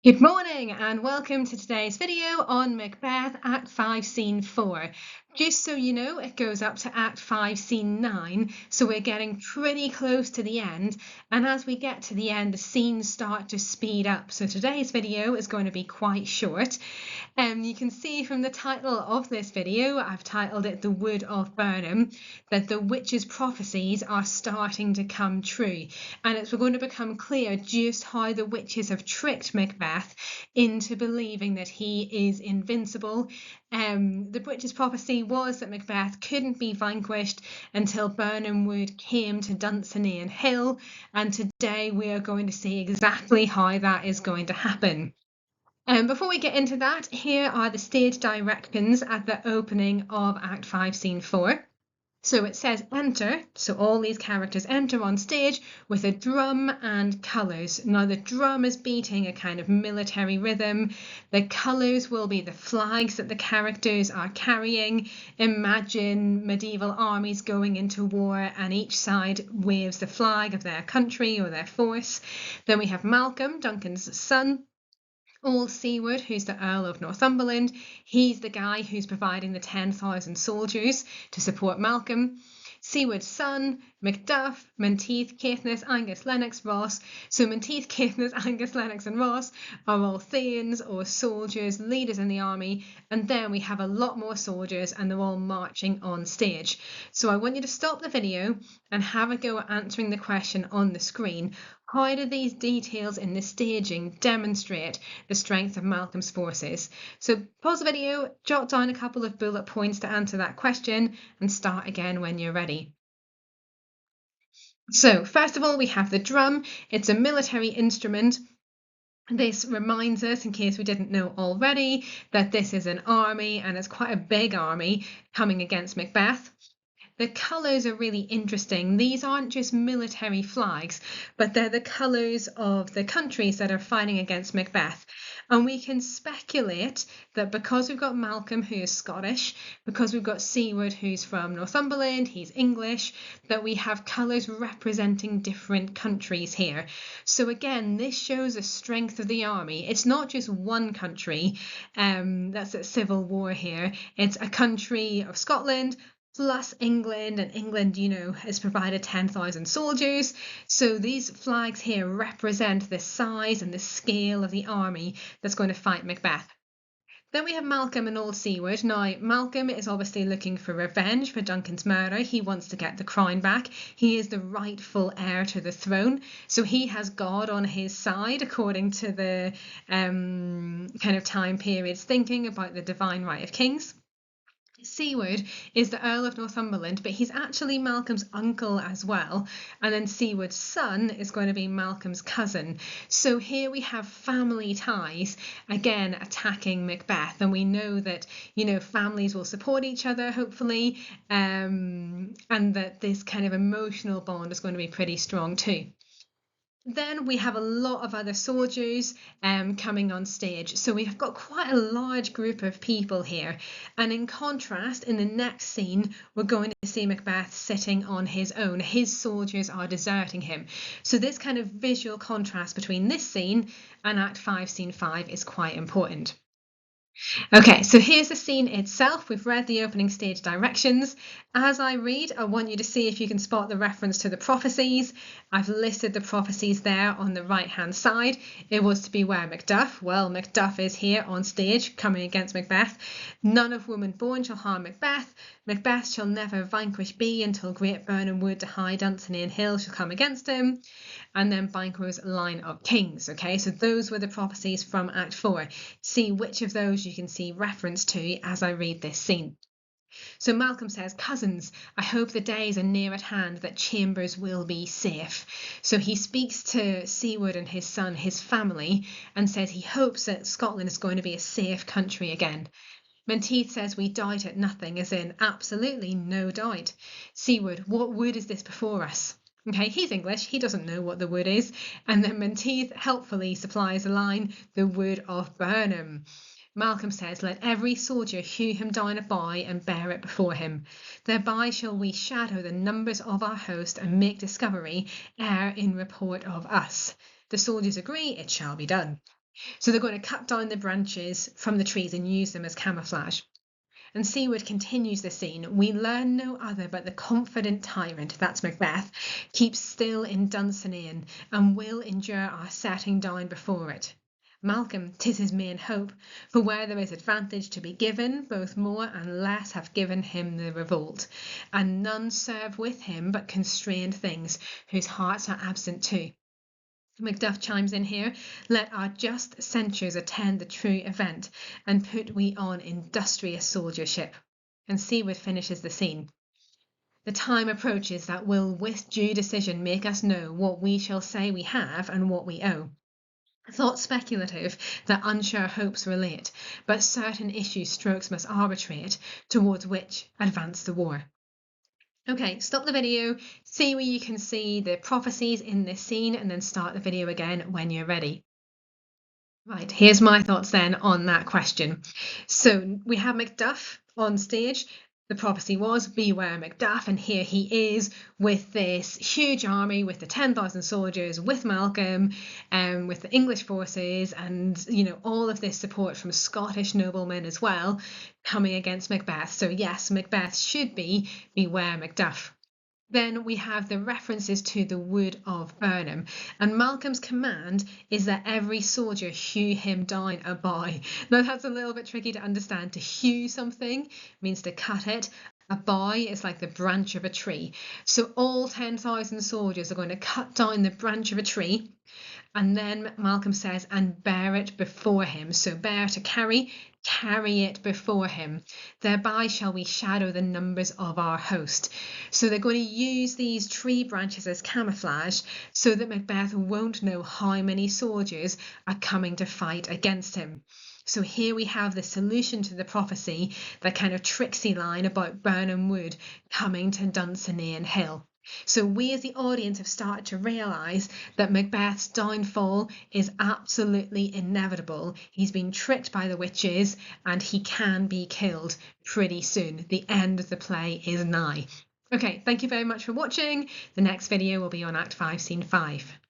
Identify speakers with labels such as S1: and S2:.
S1: Good morning and welcome to today's video on Macbeth Act 5 Scene 4. Just so you know, it goes up to Act 5 Scene 9, so we're getting pretty close to the end, and as we get to the end the scenes start to speed up, so today's video is going to be quite short. You can see from the title of this video, I've titled it The Wood of Burnham, that the witch's prophecies are starting to come true, and it's going to become clear just how the witches have tricked Macbeth into believing that he is invincible. The witch's prophecy was that Macbeth couldn't be vanquished until Burnham Wood came to Dunsinane Hill, and today we are going to see exactly how that is going to happen. Before we get into that, here are the stage directions at the opening of Act 5, Scene 4. So it says enter, so all these characters enter on stage with a drum and colours. Now the drum is beating a kind of military rhythm. The colours will be the flags that the characters are carrying. Imagine medieval armies going into war and each side waves the flag of their country or their force. Then we have Malcolm, Duncan's son. Old Siward, who's the Earl of Northumberland, he's the guy who's providing the 10,000 soldiers to support Malcolm. Siward's son, Macduff, Menteith, Caithness, Angus, Lennox, Ross. So Menteith, Caithness, Angus, Lennox and Ross are all Thanes or soldiers, leaders in the army, and then we have a lot more soldiers and they're all marching on stage. So I want you to stop the video and have a go at answering the question on the screen. How do these details in the staging demonstrate the strength of Malcolm's forces? So pause the video, jot down a couple of bullet points to answer that question, and start again when you're ready. So first of all, we have the drum. It's a military instrument. This reminds us, in case we didn't know already, that this is an army, and it's quite a big army coming against Macbeth. The colours are really interesting. These aren't just military flags, but they're the colours of the countries that are fighting against Macbeth. And we can speculate that because we've got Malcolm, who is Scottish, because we've got Siward, who's from Northumberland, he's English, that we have colours representing different countries here. So again, this shows the strength of the army. It's not just one country that's at civil war here. It's a country of Scotland, plus England, and England, has provided 10,000 soldiers. So these flags here represent the size and the scale of the army that's going to fight Macbeth. Then we have Malcolm and Old Siward. Now, Malcolm is obviously looking for revenge for Duncan's murder. He wants to get the crown back. He is the rightful heir to the throne. So he has God on his side, according to the kind of time periods thinking about the divine right of kings. Siward is the Earl of Northumberland, but he's actually Malcolm's uncle as well. And then Siward's son is going to be Malcolm's cousin. So here we have family ties, again, attacking Macbeth. And we know that, families will support each other, hopefully, and that this kind of emotional bond is going to be pretty strong too. Then we have a lot of other soldiers coming on stage. So we've got quite a large group of people here. And in contrast, in the next scene, we're going to see Macbeth sitting on his own. His soldiers are deserting him. So this kind of visual contrast between this scene and Act 5, Scene 5 is quite important. Okay, so here's the scene itself. We've read the opening stage directions. As I read, I want you to see if you can spot the reference to the prophecies. I've listed the prophecies there on the right-hand side. It was to beware Macduff. Well, Macduff is here on stage coming against Macbeth. None of woman born shall harm Macbeth. Macbeth shall never vanquish be until great Burnham Wood to high Dunsinane Hill shall come against him. And then Banquo's line of kings. Okay, so those were the prophecies from Act 4. See which of those you can see reference to as I read this scene. So Malcolm says, cousins, I hope the days are near at hand that Chambers will be safe. So he speaks to Siward and his son, his family, and says he hopes that Scotland is going to be a safe country again. Menteith says we doubt it nothing, as in absolutely no doubt. Siward, what wood is this before us? Okay, he's English, he doesn't know what the wood is. And then Menteith helpfully supplies the line, the wood of Burnham. Malcolm says, let every soldier hew him down a bough and bear it before him. Thereby shall we shadow the numbers of our host and make discovery ere in report of us. The soldiers agree, it shall be done. So they're going to cut down the branches from the trees and use them as camouflage. And Siward continues the scene. We learn no other but the confident tyrant, that's Macbeth, keeps still in Dunsinane and will endure our setting down before it. Malcolm, 'tis his main hope, for where there is advantage to be given, both more and less have given him the revolt, and none serve with him but constrained things, whose hearts are absent too. Macduff chimes in here, let our just censures attend the true event, and put we on industrious soldiership. And Siward finishes the scene. The time approaches that will with due decision make us know what we shall say we have and what we owe. Thought speculative that unsure hopes relate, but certain issue strokes must arbitrate, towards which advance the war. Okay, stop the video, see where you can see the prophecies in this scene, and then start the video again when you're ready. Right, here's my thoughts then on that question. So we have Macduff on stage. The prophecy was, beware Macduff, and here he is with this huge army, with the 10,000 soldiers, with Malcolm, with the English forces, and all of this support from Scottish noblemen as well, coming against Macbeth. So yes, Macbeth should be beware Macduff. Then we have the references to the wood of Burnham, and Malcolm's command is that every soldier hew him down a bough. Now that's a little bit tricky to understand. To hew something means to cut it. A bough is like the branch of a tree. So all 10,000 soldiers are going to cut down the branch of a tree, and then Malcolm says, and bear it before him. So bear, to carry it before him. Thereby shall we shadow the numbers of our host. So they're going to use these tree branches as camouflage so that Macbeth won't know how many soldiers are coming to fight against him. So here we have the solution to the prophecy, that kind of tricksy line about Burnham Wood coming to Dunsinane Hill. So we as the audience have started to realise that Macbeth's downfall is absolutely inevitable. He's been tricked by the witches and he can be killed pretty soon. The end of the play is nigh. Okay, thank you very much for watching. The next video will be on Act 5, Scene 5.